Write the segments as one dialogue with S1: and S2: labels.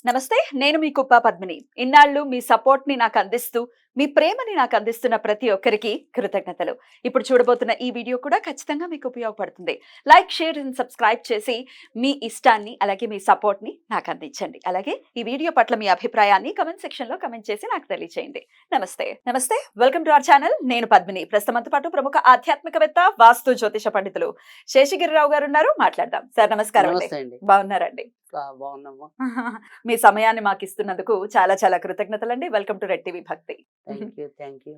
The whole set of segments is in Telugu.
S1: నమస్తే, నేను మీ కుప్ప పద్మిని. ఇన్నాళ్ళు మీ సపోర్ట్‌ని నాకందిస్తూ, మీ ప్రేమని నాకందిస్తున్న ప్రతి ఒక్కరికి కృతజ్ఞతలు. ఇప్పుడు చూడబోతున్న ఈ వీడియో కూడా ఖచ్చితంగా మీకు ఉపయోగపడుతుంది. లైక్, షేర్ అండ్ సబ్స్క్రైబ్ చేసి మీ ఇష్టాన్ని అలాగే మీ సపోర్ట్‌ని నాకందించండి. అలాగే ఈ వీడియో పట్ల మీ అభిప్రాయాన్ని కామెంట్ సెక్షన్‌లో కామెంట్ చేసి నాకు తెలియజేయండి. నమస్తే. Welcome to our channel. నేను పద్మిని. ప్రస్తుతంతో పాటు ప్రముఖ ఆధ్యాత్మికవేత్త, వాస్తు జ్యోతిష పండితులు శేషగిరిరావు గారు ఉన్నారు. మాట్లాడదాం. సార్ నమస్కారం అండి.
S2: నమస్తే అండి.
S1: బాగున్నారండి?
S2: బాగున్నామ్మా.
S1: మీ సమయాన్ని మాకు ఇస్తున్నందుకు చాలా చాలా కృతజ్ఞతలండి. వెల్కమ్ టు రెడ్ టీవీ భక్తి.
S2: Thank you.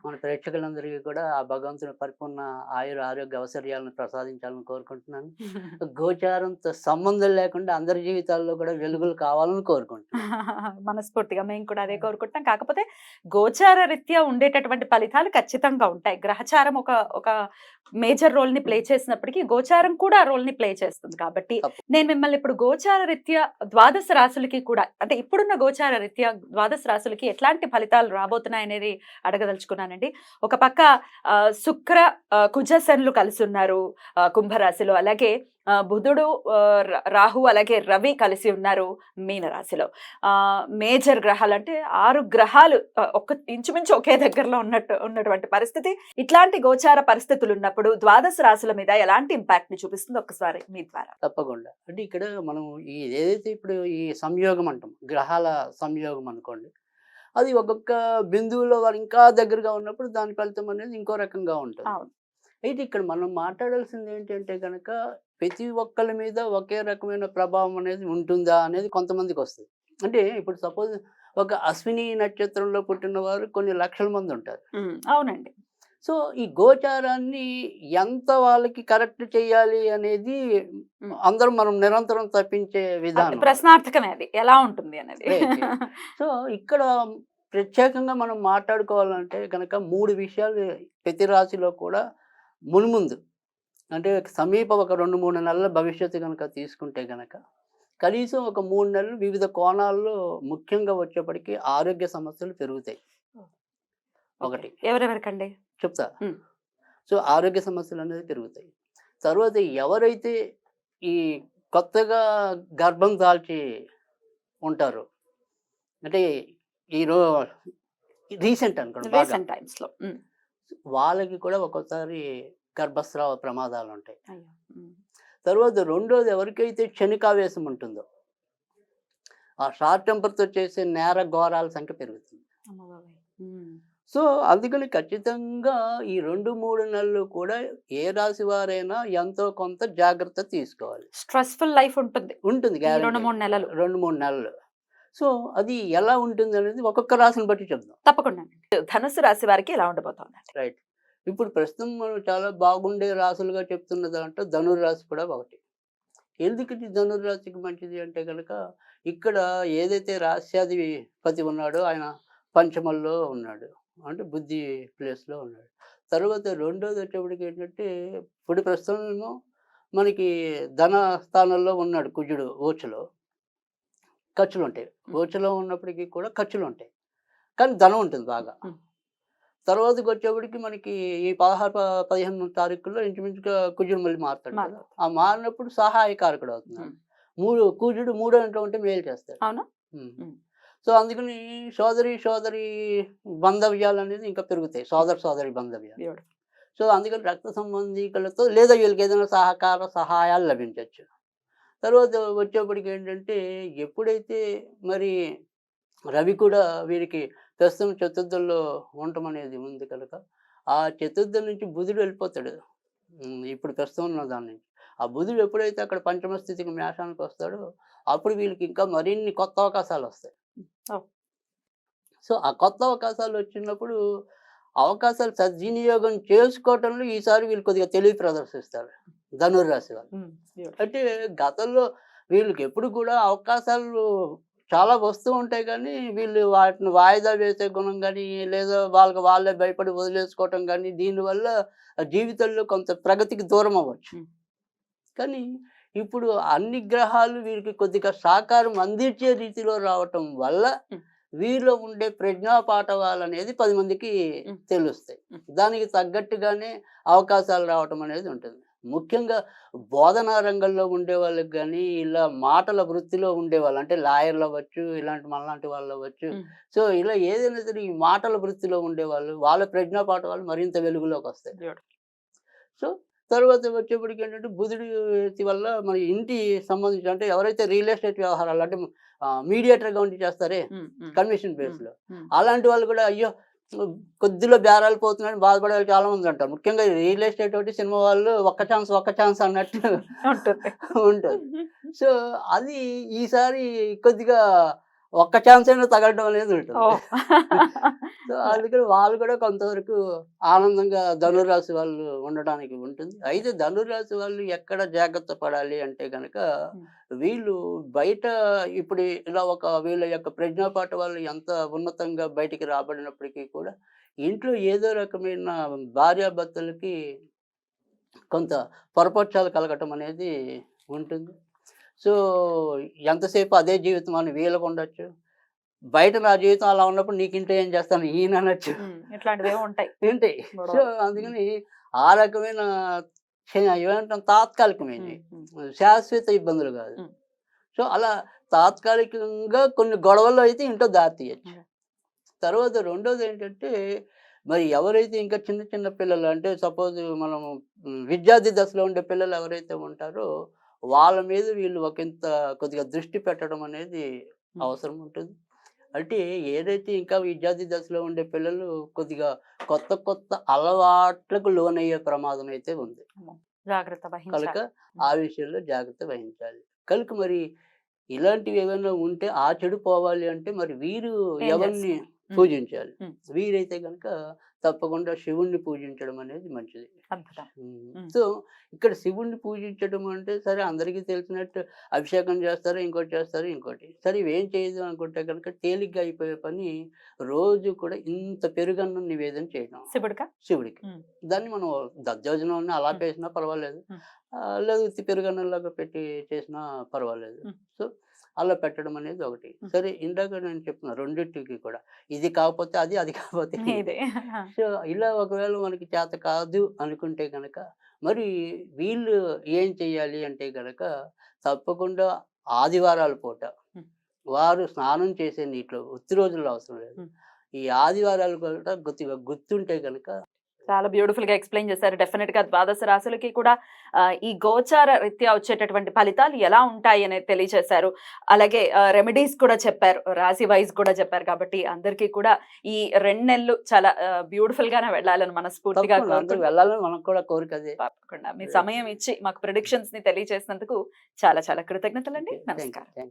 S2: మన ప్రేక్షకులందరికీ కూడా ఆ భగవంతుని పరిపూర్ణ ఆయుర ఆరోగ్య అవసర్యాలను ప్రసాదించాలని కోరుకుంటున్నాను. గోచారంతో సంబంధం లేకుండా అందరి జీవితాల్లో కూడా వెలుగులు కావాలని కోరుకుంటున్నాను.
S1: మనస్ఫూర్తిగా మేము కూడా అదే కోరుకుంటున్నాం. కాకపోతే గోచార రీత్యా ఉండేటటువంటి ఫలితాలు ఖచ్చితంగా ఉంటాయి. గ్రహచారం ఒక ఒక మేజర్ రోల్ ని ప్లే చేసినప్పటికీ గోచారం కూడా ఆ రోల్ ని ప్లే చేస్తుంది. కాబట్టి నేను మిమ్మల్ని ఇప్పుడు గోచార రీత్యా ద్వాదశ రాశులకి కూడా, అంటే ఇప్పుడున్న గోచార రీత్యా ద్వాదశ రాశులకి ఎట్లాంటి ఫలితాలు రాబోతున్నాయి అనేది అడగదలుచుకున్నానండి. ఒక పక్క శుక్ర కుజ శనులు కలిసి ఉన్నారు కుంభరాశిలో. అలాగే బుధుడు, రాహు అలాగే రవి కలిసి ఉన్నారు మీనరాశిలో. మేజర్ గ్రహాలు అంటే 6 గ్రహాలు ఇంచుమించు ఒకే దగ్గరలో ఉన్నటువంటి పరిస్థితి. ఇట్లాంటి గోచార పరిస్థితులు ఉన్నప్పుడు ద్వాదశ రాశుల మీద ఎలాంటి ఇంపాక్ట్ ని చూపిస్తుంది ఒక్కసారి మీ ద్వారా?
S2: తప్పకుండా. అంటే ఇక్కడ మనం ఏదైతే ఇప్పుడు ఈ సంయోగం అంటాం, గ్రహాల సంయోగం అనుకోండి, అది ఒక్కొక్క బిందువులో వారు ఇంకా దగ్గరగా ఉన్నప్పుడు దాని ఫలితం అనేది ఇంకో రకంగా ఉంటుంది. అయితే ఇక్కడ మనం మాట్లాడాల్సింది ఏంటంటే కనుక ప్రతి ఒక్కరి మీద ఒకే రకమైన ప్రభావం అనేది ఉంటుందా అనేది కొంతమందికి వస్తుంది. అంటే ఇప్పుడు సపోజ్ ఒక అశ్విని నక్షత్రంలో పుట్టిన వారు కొన్ని లక్షల మంది ఉంటారు.
S1: అవునండి.
S2: సో ఈ గోచారాన్ని ఎంత వాళ్ళకి కరెక్ట్ చేయాలి అనేది అందరం మనం నిరంతరం తప్పించే విధానం,
S1: ప్రశ్నార్థకమే అది ఎలా ఉంటుంది అనేది.
S2: సో ఇక్కడ ప్రత్యేకంగా మనం మాట్లాడుకోవాలంటే కనుక 3 విషయాలు ప్రతి రాశిలో కూడా మున్ముందు, అంటే సమీప ఒక 2-3 నెలల భవిష్యత్తు కనుక తీసుకుంటే కనుక కనీసం ఒక 3 నెలలు వివిధ కోణాల్లో ముఖ్యంగా వచ్చేప్పటికీ ఆరోగ్య సమస్యలు పెరుగుతాయి. ఒకటి
S1: ఎవరెవరికండి
S2: చెప్తా. సో ఆరోగ్య సమస్యలు అనేది పెరుగుతాయి. తర్వాత ఎవరైతే ఈ కొత్తగా గర్భం దాల్చి ఉంటారో, అంటే రీసెంట్ అనుకోండి, వాళ్ళకి కూడా ఒక్కోసారి గర్భస్రావ ప్రమాదాలు ఉంటాయి. తర్వాత రెండోది, ఎవరికైతే క్షణికావేశం ఉంటుందో ఆ షార్ట్ టెంపర్తో చేసే నేర ఘోరాల సంఖ్య పెరుగుతుంది. సో అందుకని ఖచ్చితంగా ఈ 2-3 నెలలు కూడా ఏ రాశి వారైనా ఎంతో కొంత జాగ్రత్త తీసుకోవాలి.
S1: స్ట్రెస్ఫుల్ లైఫ్ ఉంటుంది 2-3 నెలలు.
S2: 2-3 నెలలు. సో అది ఎలా ఉంటుంది అనేది ఒక్కొక్క రాశిని బట్టి చెప్దాం.
S1: తప్పకుండా. ధనుసు రాశి వారికి ఎలా ఉండబోతోంది?
S2: రైట్. ఇప్పుడు ప్రస్తుతం మనం చాలా బాగుండే రాశులుగా చెప్తున్న దాంట్లో ధనుర్రాశి కూడా ఒకటి. ఎందుకు ఇది ధనుర్రాశికి మంచిది అంటే కనుక, ఇక్కడ ఏదైతే రాశ్యాధిపతి ఉన్నాడో ఆయన పంచమంలో ఉన్నాడు, అంటే బుద్ధి ప్లేస్లో ఉన్నాడు. తర్వాత రెండోది వచ్చేప్పటికి ఏంటంటే, ఇప్పుడు ప్రస్తుతం మనకి ధన స్థానంలో ఉన్నాడు కుజుడు ఓచలో. ఖర్చులు ఉంటాయి. ఓచలో ఉన్నప్పటికీ కూడా ఖర్చులు ఉంటాయి, కానీ ధనం ఉంటుంది బాగా. తర్వాతకి వచ్చేప్పటికి మనకి ఈ 16-15 తారీఖుల్లో ఇంచుమించుగా కుజుడు మళ్ళీ మారుతాడు కదా. ఆ మారినప్పుడు సహాయకారకుడు అవుతున్నాడు. కుజుడు 3 ఇంట్లో ఉంటే మేలు చేస్తాడు.
S1: అవునా?
S2: సో అందుకని సోదరి బంధవ్యాలు అనేది ఇంకా పెరుగుతాయి, సోదరి బంధవ్యాలు. సో అందుకని రక్త సంబంధికులతో లేదా వీళ్ళకి ఏదైనా సహాయాలు లభించవచ్చు. తర్వాత వచ్చేప్పటికి ఏంటంటే, ఎప్పుడైతే మరి రవి కూడా వీరికి ప్రస్తుతం చతుర్థంలో ఉండటం అనేది ఉంది కనుక, ఆ చతుర్థం నుంచి బుధుడు వెళ్ళిపోతాడు ఇప్పుడు ప్రస్తుతం ఉన్న దాని నుంచి. ఆ బుధుడు ఎప్పుడైతే అక్కడ పంచమ స్థితికి మేషానికి వస్తాడో అప్పుడు వీళ్ళకి ఇంకా మరిన్ని కొత్త అవకాశాలు వస్తాయి. సో ఆ కొత్త అవకాశాలు వచ్చినప్పుడు అవకాశాలు సద్వినియోగం చేసుకోవటంలో ఈసారి వీళ్ళు కొద్దిగా తెలివి ప్రదర్శిస్తారు ధనుర్రాశి వాళ్ళు. అంటే గతంలో వీళ్ళకి ఎప్పుడు కూడా అవకాశాలు చాలా వస్తూ ఉంటాయి, కానీ వీళ్ళు వాటిని వాయిదా వేసే గుణం కానీ, లేదా వాళ్ళే భయపడి వదిలేసుకోవటం కానీ, దీనివల్ల జీవితంలో కొంత ప్రగతికి దూరం అవ్వచ్చు. కానీ ఇప్పుడు అన్ని గ్రహాలు వీరికి కొద్దిగా సహకారం అందించే రీతిలో రావటం వల్ల వీరిలో ఉండే ప్రజ్ఞాపాఠవాలు అనేది 10 మందికి తెలుస్తాయి. దానికి తగ్గట్టుగానే అవకాశాలు రావటం అనేది ఉంటుంది. ముఖ్యంగా బోధనా రంగంలో ఉండే వాళ్ళకి కానీ ఇలా మాటల వృత్తిలో ఉండేవాళ్ళు అంటే లాయర్లు అవ్వచ్చు, ఇలాంటి మనలాంటి వాళ్ళు అవ్వచ్చు.
S1: ఉమ్.
S2: సో ఇలా ఏదైనా సరే ఈ మాటల వృత్తిలో ఉండేవాళ్ళు వాళ్ళ ప్రజ్ఞా పాఠవాలు మరింత వెలుగులోకి వస్తాయి.
S1: Beautiful.
S2: సో తర్వాత వచ్చేప్పటికి ఏంటంటే బుధుడి రీతి వల్ల మన ఇంటి సంబంధించి అంటే ఎవరైతే రియల్ ఎస్టేట్ వ్యవహారాలు అంటే మీడియేటర్గా ఉండి చేస్తారే
S1: ఉమ్, ఉమ్,
S2: కమిషన్
S1: ఉమ్,
S2: బేస్లో
S1: ఉమ్.
S2: అలాంటి వాళ్ళు కూడా అయ్యో కొద్దిలో బేరాలు పోతున్నాడని బాధపడే వాళ్ళు చాలా మంది ఉంటారు. ముఖ్యంగా రియల్ ఎస్టేట్ ఒకటి సినిమా వాళ్ళు ఒక్క ఛాన్స్ అన్నట్టు
S1: ఉంటుంది.
S2: ఉంటుంది. సో అది ఈసారి కొద్దిగా ఒక్క ఛాన్స్ అయినా తగలడం అనేది ఉంటుంది.
S1: ఓ.
S2: సో అందుకని వాళ్ళు కూడా కొంతవరకు ఆనందంగా ధనురాశి వాళ్ళు ఉండడానికి ఉంటుంది. అయితే ధనురాశి వాళ్ళు ఎక్కడ జాగ్రత్త పడాలి అంటే గనక వీళ్ళు బయట ఇప్పుడు ఇలా ఒక వీళ్ళ యొక్క ప్రజ్ఞాపాఠ వాళ్ళు ఎంత ఉన్నతంగా బయటికి రాబడినప్పటికీ కూడా ఇంట్లో ఏదో రకమైన భార్యాభర్తలకి కొంత పొరపక్షాలు కలగటం అనేది ఉంటుంది. సో ఎంతసేపు అదే జీవితం అని వీళ్ళకు ఉండొచ్చు. బయట నా జీవితం అలా ఉన్నప్పుడు నీకు ఇంట్లో ఏం చేస్తాను ఈయన అనొచ్చు.
S1: ఇట్లాంటివి ఉంటాయి.
S2: ఏంటి సో అందుకని ఆ రకమైన ఏమంటాం తాత్కాలికమైనవి, శాశ్వత ఇబ్బందులు కాదు. సో అలా తాత్కాలికంగా కొన్ని గొడవలు అయితే ఇంట్లో దారి తీయచ్చు. తర్వాత రెండోది ఏంటంటే మరి ఎవరైతే ఇంకా చిన్న చిన్న పిల్లలు అంటే సపోజ్ మనం విద్యార్థి దశలో ఉండే పిల్లలు ఎవరైతే ఉంటారో వాళ్ళ మీద వీళ్ళు ఒకంత కొద్దిగా దృష్టి పెట్టడం అనేది అవసరం ఉంటుంది. అంటే ఏదైతే ఇంకా విద్యార్థి దశలో ఉండే పిల్లలు కొద్దిగా కొత్త కొత్త అలవాట్లకు లోనయ్యే ప్రమాదం అయితే ఉంది.
S1: జాగ్రత్త
S2: కనుక
S1: వహించాలి.
S2: ఆ విషయంలో జాగ్రత్త వహించాలి. కనుక మరి ఇలాంటివి ఏమైనా ఉంటే ఆ చెడు పోవాలి అంటే మరి వీరు
S1: ఏం
S2: ఎవరిని
S1: చేస్తారు?
S2: పూజించాలి.
S1: ఉమ్.
S2: వీరైతే కనుక తప్పకుండా శివుణ్ణి పూజించడం అనేది మంచిది.
S1: అద్భుతం.
S2: సో ఇక్కడ శివుణ్ణి పూజించడం అంటే సరే అందరికీ తెలిసినట్టు అభిషేకం చేస్తారు, ఇంకోటి సరే ఇవేం చేయదు అనుకుంటే కనుక తేలిగ్గా అయిపోయే పని రోజు కూడా ఇంత పెరుగన్నం నివేదన చేయడం శివుడికి. దాన్ని మనం దద్దోజనం అలా వేసినా పర్వాలేదు, లేదు ఉత్తి పెరుగన్నంలాగా పెట్టి చేసినా పర్వాలేదు. సో అలా పెట్టడం అనేది ఒకటి. సరే ఇందాక నేను చెప్తున్నా రెండింటికి కూడా ఇది కాకపోతే అది, అది కాకపోతే ఇది. సో ఇలా ఒకవేళ మనకి చేత కాదు అనుకుంటే కనుక మరి వీళ్ళు ఏం చెయ్యాలి అంటే కనుక తప్పకుండా ఆదివారాల పూట వారు స్నానం చేసే నీటిలో ఉత్తి రోజుల్లో అవసరం లేదు, ఈ ఆదివారాలు కూడా కొద్దిగా గుర్తుంటే కనుక
S1: చాలా బ్యూటిఫుల్ గా ఎక్స్ప్లెయిన్ చేశారు. డెఫినెట్ గా ద్వాదశ రాశులకి కూడా ఈ గోచార రీత్యా వచ్చేటటువంటి ఫలితాలు ఎలా ఉంటాయి అనేది తెలియజేశారు. అలాగే రెమెడీస్ కూడా చెప్పారు, రాశి వైజ్ కూడా చెప్పారు. కాబట్టి అందరికీ కూడా ఈ 2 నెలలు చాలా బ్యూటిఫుల్ గానే వెళ్ళాలని మనస్ఫూర్తిగా
S2: వెళ్ళాలని మనకు కూడా కోరిక.
S1: తప్పకుండా మీ సమయం ఇచ్చి మాకు ప్రిడిక్షన్స్ ని తెలియజేసినందుకు చాలా చాలా కృతజ్ఞతలండి. నమస్కారం.